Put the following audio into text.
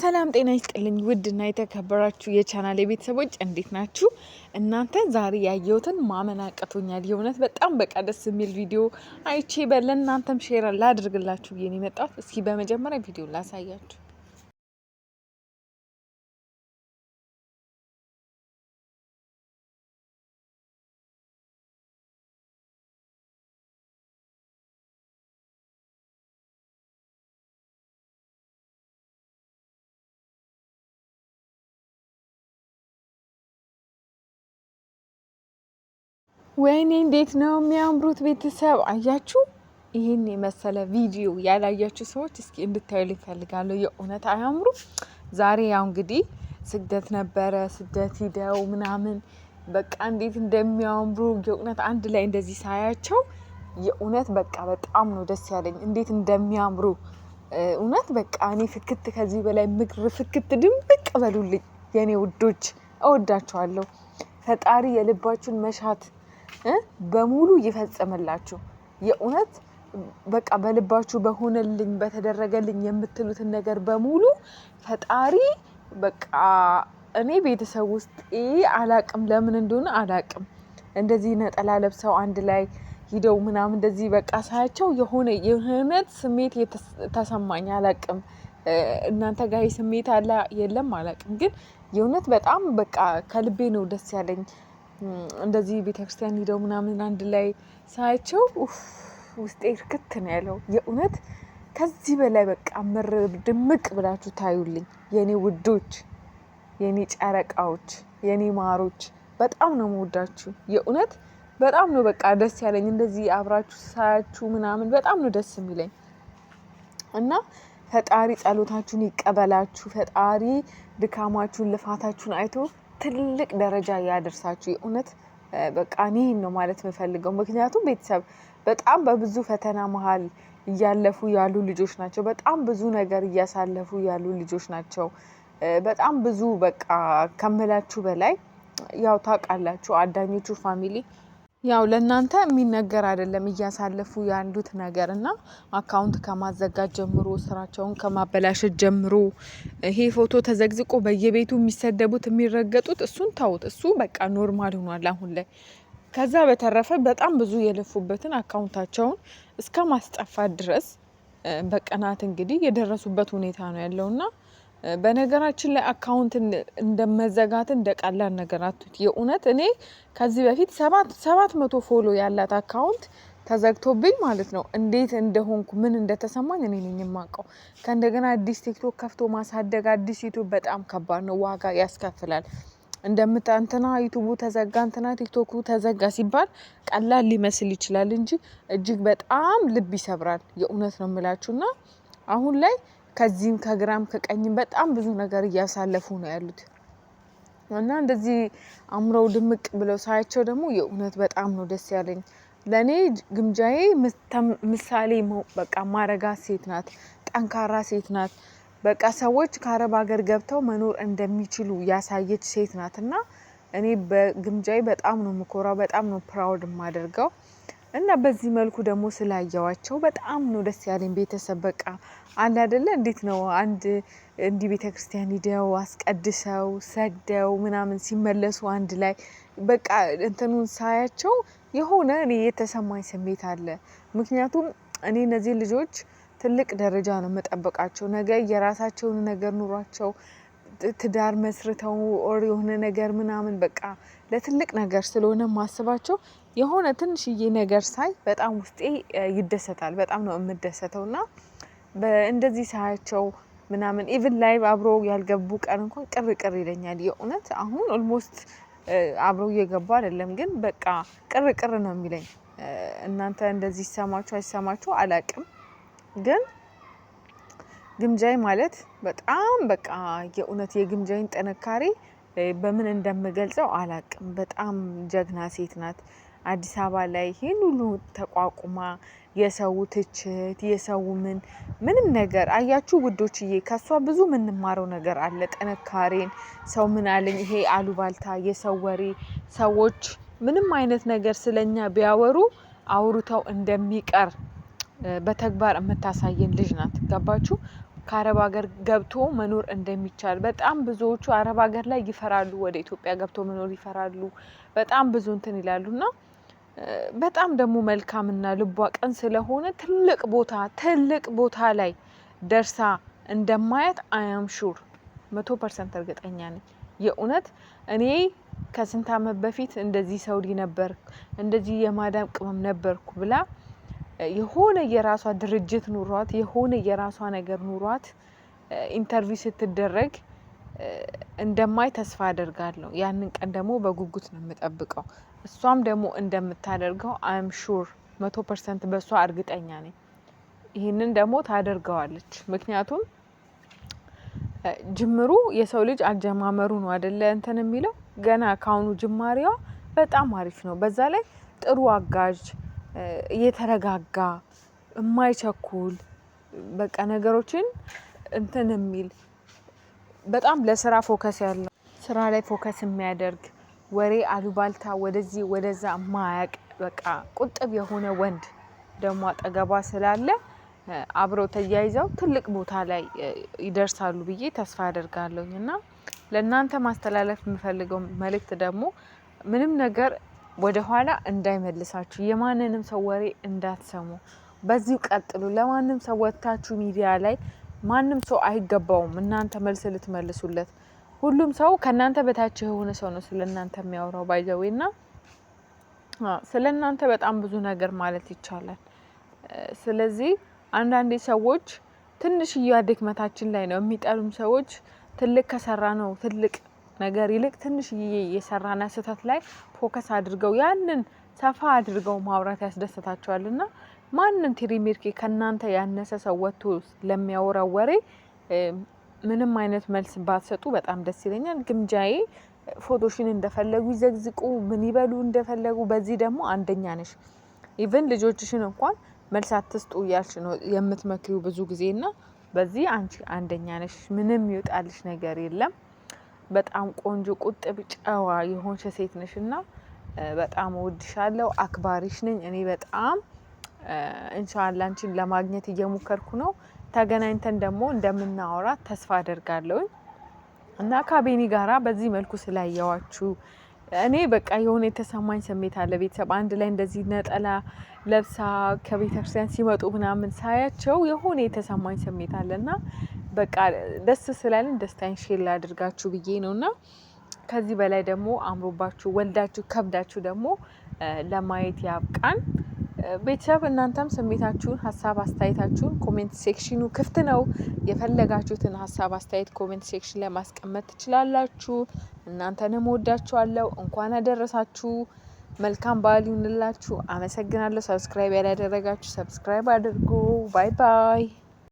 ሰላም ጤና ይስጥልኝ ውድና የተከበራችሁ የቻናሌ ቤተሰቦች እንዴት ናችሁ? እናንተ ዛሬ ያየሁትን ማመን አቅቶኛል። የእውነት በጣም በቃ ደስ የሚል ቪዲዮ አይቼ ለእናንተም ሼር ላድርግላችሁ ብዬ ነው የመጣሁት። እስኪ በመጀመሪያ ቪዲዮ ላሳያችሁ። ወይኔ እንዴት ነው የሚያምሩት ቤተሰብ! አያችሁ? ይህን የመሰለ ቪዲዮ ያላያችሁ ሰዎች እስኪ እንድታዩ እፈልጋለሁ። የእውነት አያምሩ? ዛሬ ያው እንግዲህ ስግደት ነበረ። ስግደት ሂደው ምናምን በቃ እንዴት እንደሚያምሩ የእውነት አንድ ላይ እንደዚህ ሳያቸው የእውነት በቃ በጣም ነው ደስ ያለኝ። እንዴት እንደሚያምሩ እውነት በቃ እኔ ፍክት ከዚህ በላይ ምግር ፍክት ድምቅ በሉልኝ የኔ ውዶች፣ እወዳችኋለሁ። ፈጣሪ የልባችሁን መሻት በሙሉ ይፈጽምላችሁ። የእውነት በቃ በልባችሁ በሆነልኝ በተደረገልኝ የምትሉትን ነገር በሙሉ ፈጣሪ በቃ እኔ ቤተሰብ ውስጥ አላቅም፣ ለምን እንደሆነ አላቅም። እንደዚህ ነጠላ ለብሰው አንድ ላይ ሂደው ምናምን እንደዚህ በቃ ሳያቸው የሆነ ስሜት ተሰማኝ። አላቅም እናንተ ጋር ስሜት አለ የለም አላቅም፣ ግን የእውነት በጣም በቃ ከልቤ ነው ደስ ያለኝ። እንደዚህ ቤተክርስቲያን ሂደው ምናምን አንድ ላይ ሳያቸው ውስጤ እርክት ነው ያለው። የእውነት ከዚህ በላይ በቃ ድምቅ ብላችሁ ታዩልኝ የኔ ውዶች፣ የኔ ጨረቃዎች፣ የኔ ማሮች፣ በጣም ነው የምወዳችሁ። የእውነት በጣም ነው በቃ ደስ ያለኝ። እንደዚህ አብራችሁ ሳያችሁ ምናምን በጣም ነው ደስ የሚለኝ እና ፈጣሪ ጸሎታችሁን ይቀበላችሁ። ፈጣሪ ድካማችሁን ልፋታችሁን አይቶ ትልቅ ደረጃ ያደርሳችሁ። የእውነት በቃ እኔን ነው ማለት የምፈልገው። ምክንያቱም ቤተሰብ በጣም በብዙ ፈተና መሀል እያለፉ ያሉ ልጆች ናቸው። በጣም ብዙ ነገር እያሳለፉ ያሉ ልጆች ናቸው። በጣም ብዙ በቃ ከምላችሁ በላይ ያው ታውቃላችሁ አዳኞቹ ፋሚሊ ያው ለእናንተ የሚነገር አይደለም እያሳለፉ ያሉት ነገር እና አካውንት ከማዘጋት ጀምሮ ስራቸውን ከማበላሸት ጀምሮ ይሄ ፎቶ ተዘግዝቆ በየቤቱ የሚሰደቡት የሚረገጡት እሱን ተውት። እሱ በቃ ኖርማል ሆኗል አሁን ላይ። ከዛ በተረፈ በጣም ብዙ የለፉበትን አካውንታቸውን እስከ ማስጠፋት ድረስ በቀናት እንግዲህ የደረሱበት ሁኔታ ነው ያለውና በነገራችን ላይ አካውንት እንደመዘጋት እንደቀላል ነገር አትሁት። የእውነት እኔ ከዚህ በፊት 700 ፎሎ ያላት አካውንት ተዘግቶብኝ ማለት ነው። እንዴት እንደሆንኩ ምን እንደተሰማኝ እኔ ነኝ የማውቀው። ከእንደገና አዲስ ቲክቶክ ከፍቶ ማሳደግ አዲስ ዩቲዩብ በጣም ከባድ ነው፣ ዋጋ ያስከፍላል። እንደምታንተና ዩቲዩቡ ተዘጋ እንትና ቲክቶኩ ተዘጋ ሲባል ቀላል ሊመስል ይችላል እንጂ እጅግ በጣም ልብ ይሰብራል። የእውነት ነው የምላችሁና አሁን ላይ ከዚህም ከግራም ከቀኝም በጣም ብዙ ነገር እያሳለፉ ነው ያሉት እና እንደዚህ አምረው ድምቅ ብለው ሳያቸው ደግሞ የእውነት በጣም ነው ደስ ያለኝ። ለኔ ግምጃዬ ምሳሌ በቃ ማረጋት ሴት ናት፣ ጠንካራ ሴት ናት። በቃ ሰዎች ከአረብ ሀገር ገብተው መኖር እንደሚችሉ ያሳየች ሴት ናት እና እኔ በግምጃዬ በጣም ነው የምኮራው፣ በጣም ነው ፕራውድ የማደርገው እና በዚህ መልኩ ደግሞ ስላየዋቸው በጣም ነው ደስ ያለኝ። ቤተሰብ በቃ አለ አይደለ? እንዴት ነው አንድ እንዲህ ቤተክርስቲያን ሂደው አስቀድሰው ሰግደው ምናምን ሲመለሱ አንድ ላይ በቃ እንትኑን ሳያቸው የሆነ እኔ የተሰማኝ ስሜት አለ። ምክንያቱም እኔ እነዚህ ልጆች ትልቅ ደረጃ ነው የምጠብቃቸው። ነገ የራሳቸውን ነገር ኑሯቸው ትዳር መስርተው ኦር የሆነ ነገር ምናምን በቃ ለትልቅ ነገር ስለሆነ ማስባቸው የሆነ ትንሽዬ ነገር ሳይ በጣም ውስጤ ይደሰታል። በጣም ነው የምደሰተው እና እንደዚህ ሳያቸው ምናምን ኢቭን ላይቭ አብረው ያልገቡ ቀን እንኳን ቅር ይለኛል። የእውነት አሁን ኦልሞስት አብረው እየገቡ አይደለም፣ ግን በቃ ቅር ነው የሚለኝ። እናንተ እንደዚህ ይሰማችሁ አይሰማችሁ አላቅም፣ ግን ግምጃይ ማለት በጣም በቃ የእውነት የግምጃይን ጥንካሬ በምን እንደምገልጸው አላቅም። በጣም ጀግና ሴት ናት። አዲስ አበባ ላይ ይሄን ሁሉ ተቋቁማ የሰው ትችት የሰው ምንም ነገር አያችሁ ውዶችዬ፣ ከሷ ብዙ የምንማረው ነገር አለ። ጥንካሬን፣ ሰው ምን አለኝ ይሄ አሉባልታ፣ የሰው ወሬ፣ ሰዎች ምንም አይነት ነገር ስለኛ ቢያወሩ አውርተው እንደሚቀር በተግባር የምታሳየን ልጅ ናት። ገባችሁ? ከአረብ ሀገር ገብቶ መኖር እንደሚቻል በጣም ብዙዎቹ አረብ ሀገር ላይ ይፈራሉ፣ ወደ ኢትዮጵያ ገብቶ መኖር ይፈራሉ። በጣም ብዙ እንትን ይላሉና በጣም ደግሞ መልካምና ልቧ ቀን ስለሆነ ትልቅ ቦታ ላይ ደርሳ እንደማያት አያም ሹር 100% እርግጠኛ ነኝ። የእውነት እኔ ከስንት ዓመት በፊት እንደዚህ ሳውዲ ነበርኩ፣ እንደዚህ የማዳም ቅመም ነበርኩ ብላ የሆነ የራሷ ድርጅት ኑሯት የሆነ የራሷ ነገር ኑሯት ኢንተርቪው ስትደረግ እንደማይ ተስፋ አደርጋለሁ። ያንን ቀን ደግሞ በጉጉት ነው የምጠብቀው። እሷም ደግሞ እንደምታደርገው አም ሹር 100% በሷ እርግጠኛ ነኝ። ይህንን ደግሞ ታደርገዋለች። ምክንያቱም ጅምሩ የሰው ልጅ አጀማመሩ ነው አይደለ እንትን የሚለው ገና ካሁኑ ጅማሬዋ በጣም አሪፍ ነው። በዛ ላይ ጥሩ አጋዥ፣ እየተረጋጋ የማይቸኩል በቃ ነገሮችን እንትን የሚል በጣም ለስራ ፎከስ ያለው ስራ ላይ ፎከስ የሚያደርግ ወሬ አሉባልታ ወደዚህ ወደዛ ማያቅ በቃ ቁጥብ የሆነ ወንድ ደግሞ አጠገቧ ስላለ አብረው ተያይዘው ትልቅ ቦታ ላይ ይደርሳሉ ብዬ ተስፋ አደርጋለሁኝ። እና ለእናንተ ማስተላለፍ የምፈልገው መልእክት ደግሞ ምንም ነገር ወደ ኋላ እንዳይመልሳችሁ፣ የማንንም ሰው ወሬ እንዳትሰሙ፣ በዚሁ ቀጥሉ። ለማንም ሰው ወጥታችሁ ሚዲያ ላይ ማንም ሰው አይገባውም እናንተ መልስ ልትመልሱለት። ሁሉም ሰው ከእናንተ በታች የሆነ ሰው ነው ስለእናንተ የሚያወራው ባይዘዌና ስለእናንተ በጣም ብዙ ነገር ማለት ይቻላል። ስለዚህ አንዳንዴ ሰዎች ትንሽዬ ድክመታችን ላይ ነው የሚጠሉም ሰዎች ትልቅ ከሰራ ነው ትልቅ ነገር ይልቅ ትንሽዬ የሰራና ስህተት ላይ ፎከስ አድርገው ያንን ሰፋ አድርገው ማውራት ያስደስታቸዋልና ማንም ትሪሚርኪ ከናንተ ያነሰ ሰው ወጥቶ ለሚያወራው ወሬ ምንም አይነት መልስ ባትሰጡ በጣም ደስ ይለኛል። ግምጃዬ ፎቶሽን እንደፈለጉ ይዘግዝቁ፣ ምን ይበሉ እንደፈለጉ። በዚህ ደግሞ አንደኛ ነሽ። ኢቭን ልጆችሽን እንኳን መልስ አትስጡ እያልሽ ነው የምትመክሪው ብዙ ጊዜና በዚህ አንቺ አንደኛ ነሽ። ምንም ይወጣልሽ ነገር የለም። በጣም ቆንጆ ቁጥብ ጨዋ የሆንሽ ሴት ነሽና በጣም እወድሻለሁ፣ አክባሪሽ ነኝ። እኔ በጣም ኢንሻአላህ አንቺን ለማግኘት እየሞከርኩ ነው። ተገናኝተን ደግሞ እንደምናወራ ተስፋ አደርጋለሁ። እና ከቤኒ ጋራ በዚህ መልኩ ስላየዋችሁ እኔ በቃ የሆነ የተሰማኝ ስሜት አለ። ቤተሰብ አንድ ላይ እንደዚህ ነጠላ ለብሳ ከቤተክርስቲያን ሲመጡ ምናምን ሳያቸው የሆነ የተሰማኝ ስሜት አለና በቃ ደስ ስላለን ደስታዬን ሼር ላድርጋችሁ ብዬ ነውና ከዚህ በላይ ደግሞ አምሮባችሁ ወልዳችሁ ከብዳችሁ ደግሞ ለማየት ያብቃን። ቤተሰብ እናንተም ስሜታችሁን፣ ሀሳብ አስተያየታችሁን ኮሜንት ሴክሽኑ ክፍት ነው። የፈለጋችሁትን ሀሳብ አስተያየት ኮሜንት ሴክሽን ላይ ማስቀመጥ ትችላላችሁ። እናንተንም ወዳችኋለሁ። እንኳን አደረሳችሁ። መልካም በዓል ይሁንላችሁ። አመሰግናለሁ። ሰብስክራይብ ያላደረጋችሁ ሰብስክራይብ አድርጉ። ባይ ባይ።